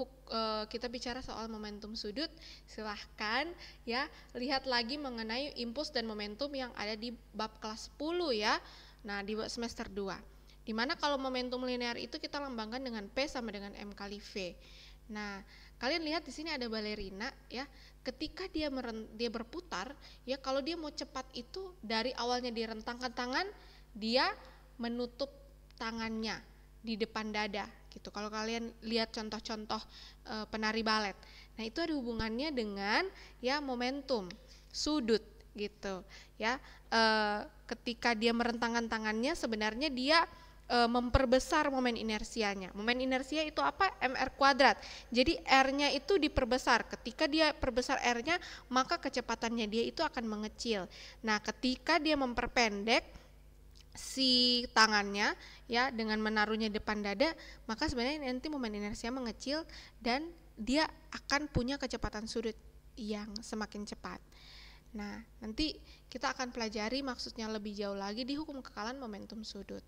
kita bicara soal momentum sudut, silahkan ya lihat lagi mengenai impuls dan momentum yang ada di bab kelas 10 ya. Nah, di semester 2. Dimana kalau momentum linear itu kita lambangkan dengan P sama dengan M kali V. Nah, kalian lihat di sini ada balerina ya. Ketika dia berputar ya, kalau dia mau cepat itu dari awalnya dia rentangkan tangan, dia menutup tangannya di depan dada gitu. Kalau kalian lihat contoh-contoh penari balet. Nah, itu ada hubungannya dengan ya momentum sudut gitu ya. Ketika dia merentangkan tangannya sebenarnya dia memperbesar momen inersianya. Momen inersia itu apa? Mr kuadrat. Jadi R-nya itu diperbesar. Ketika dia perbesar R-nya, maka kecepatannya dia itu akan mengecil. Nah, ketika dia memperpendek si tangannya ya dengan menaruhnya depan dada, maka sebenarnya nanti momen inersia mengecil dan dia akan punya kecepatan sudut yang semakin cepat. Nah, nanti kita akan pelajari maksudnya lebih jauh lagi di hukum kekalan momentum sudut.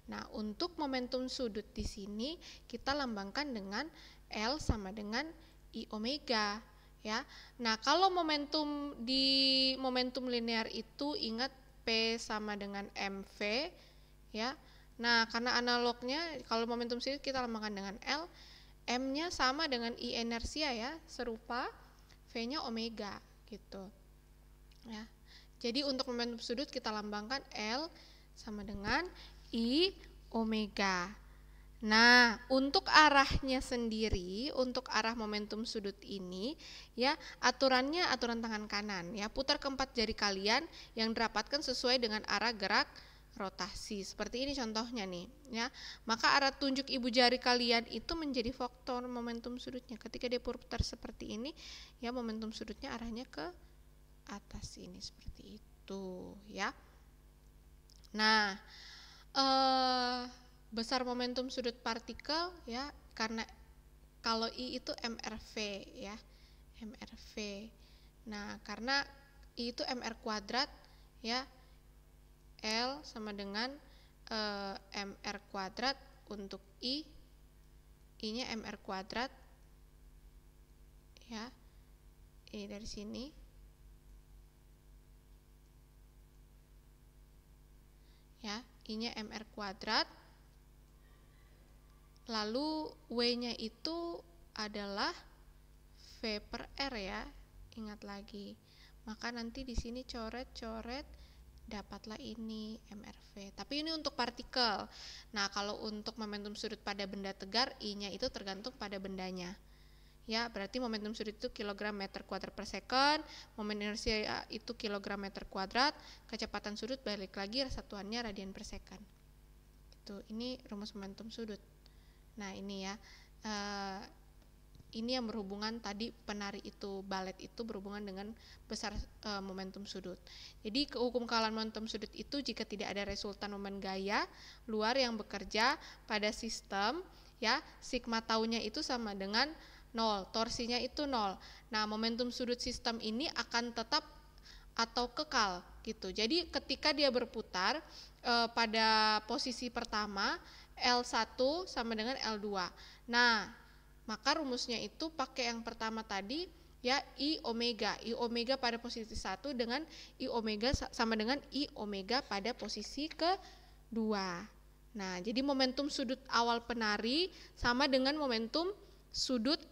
Nah, untuk momentum sudut di sini kita lambangkan dengan L sama dengan I omega ya. Nah, kalau momentum di momentum linear itu ingat P sama dengan MV ya. Nah, karena analognya kalau momentum sudut kita lambangkan dengan L, M-nya sama dengan I inersia ya, serupa, V-nya omega gitu. Ya. Jadi untuk momentum sudut kita lambangkan L sama dengan I omega. Nah, untuk arahnya sendiri, untuk arah momentum sudut ini, ya aturannya aturan tangan kanan, ya putar keempat jari kalian yang dirapatkan sesuai dengan arah gerak rotasi. Seperti ini contohnya nih, ya. Maka arah tunjuk ibu jari kalian itu menjadi faktor momentum sudutnya. Ketika dia putar seperti ini, ya momentum sudutnya arahnya ke atas ini seperti itu, ya. Nah, besar momentum sudut partikel ya karena kalau I itu MRV ya, MRV. Nah, karena I itu MR kuadrat ya, L sama dengan MR kuadrat untuk I-nya MR kuadrat ya. Ini dari sini. Ya, I-nya MR kuadrat. Lalu W-nya itu adalah V per R ya. Ingat lagi. Maka nanti di sini coret-coret dapatlah ini MRV. Tapi ini untuk partikel. Nah, kalau untuk momentum sudut pada benda tegar, I-nya itu tergantung pada bendanya. Ya, berarti momentum sudut itu kilogram meter kuadrat per second, momen inersia itu kilogram meter kuadrat, kecepatan sudut balik lagi satuannya radian per second. Itu, ini rumus momentum sudut. Nah, ini ya, ini yang berhubungan tadi penari itu balet itu berhubungan dengan besar momentum sudut. Jadi hukum kekalan momentum sudut itu jika tidak ada resultan momen gaya luar yang bekerja pada sistem, ya sigma taunya itu sama dengan 0, torsinya itu 0. Nah, momentum sudut sistem ini akan tetap atau kekal gitu. Jadi ketika dia berputar pada posisi pertama L1 sama dengan L2. Nah, maka rumusnya itu pakai yang pertama tadi ya I omega. I omega pada posisi 1 dengan I omega sama dengan I omega pada posisi kedua. Nah, jadi momentum sudut awal penari sama dengan momentum sudut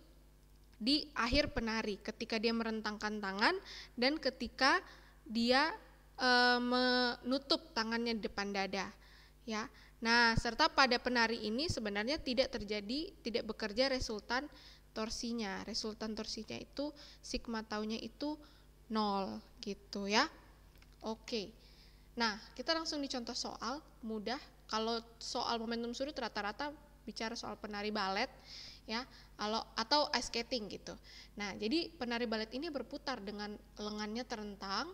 di akhir penari ketika dia merentangkan tangan dan ketika dia menutup tangannya di depan dada ya. Nah, serta pada penari ini sebenarnya tidak bekerja resultan torsinya. Resultan torsinya itu sigma taunya itu 0 gitu ya. Oke. Nah, kita langsung dicontoh soal mudah. Kalau soal momentum sudut rata-rata bicara soal penari balet ya, atau ice skating gitu. Nah, jadi penari balet ini berputar dengan lengannya terentang,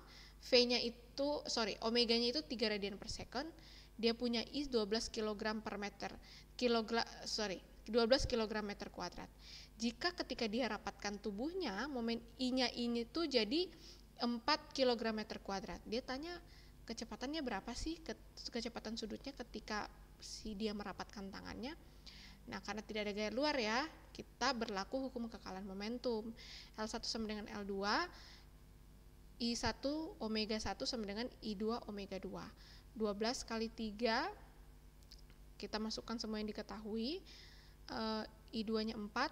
omeganya itu 3 radian per second, dia punya I 12 kg per meter, 12 kg meter kuadrat. Jika ketika dia rapatkan tubuhnya, momen I-nya ini tuh jadi 4 kg meter kuadrat. Dia tanya kecepatannya berapa sih, kecepatan sudutnya ketika si dia merapatkan tangannya. Nah, karena tidak ada gaya luar ya, kita berlaku hukum kekalan momentum. L1 sama dengan L2, I1 omega 1 sama dengan I2 omega 2. 12 kali 3, kita masukkan semua yang diketahui, I2-nya 4,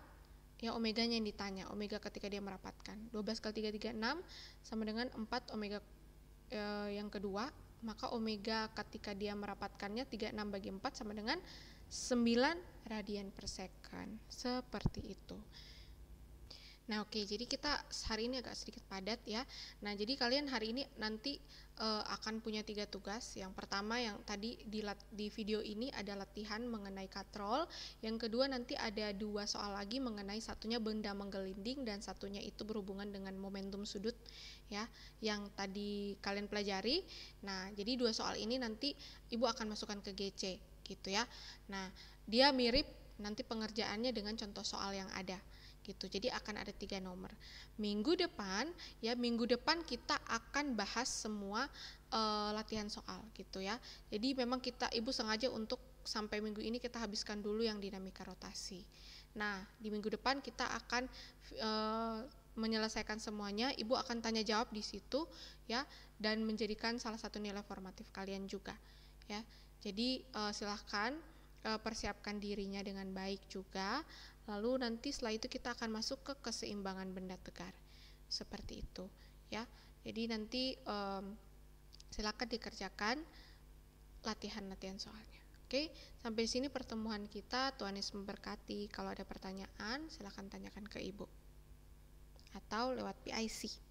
Ya, omeganya yang ditanya, omega ketika dia merapatkan. 12 kali 3, 36 sama dengan 4 omega yang kedua, maka omega ketika dia merapatkannya 36 bagi 4 sama dengan 9 radian per second. Seperti itu. Nah, oke, jadi kita hari ini agak sedikit padat ya. Nah, jadi kalian hari ini nanti akan punya 3 tugas. Yang pertama yang tadi di video ini ada latihan mengenai katrol. Yang kedua nanti ada 2 soal lagi mengenai satunya benda menggelinding dan satunya itu berhubungan dengan momentum sudut ya, yang tadi kalian pelajari. Nah, jadi 2 soal ini nanti Ibu akan masukkan ke GC gitu ya. Nah, dia mirip nanti pengerjaannya dengan contoh soal yang ada gitu. Jadi akan ada 3 nomor. Minggu depan kita akan bahas semua latihan soal gitu ya. Jadi memang Ibu sengaja untuk sampai minggu ini kita habiskan dulu yang dinamika rotasi. Nah, di minggu depan kita akan menyelesaikan semuanya. Ibu akan tanya jawab di situ ya, dan menjadikan salah satu nilai formatif kalian juga ya. Jadi silahkan persiapkan dirinya dengan baik juga. Lalu nanti setelah itu kita akan masuk ke keseimbangan benda tegar. Seperti itu ya. Jadi nanti silakan dikerjakan latihan-latihan soalnya. Oke, sampai di sini pertemuan kita. Tuhan Yesus memberkati. Kalau ada pertanyaan, silakan tanyakan ke Ibu atau lewat PIC.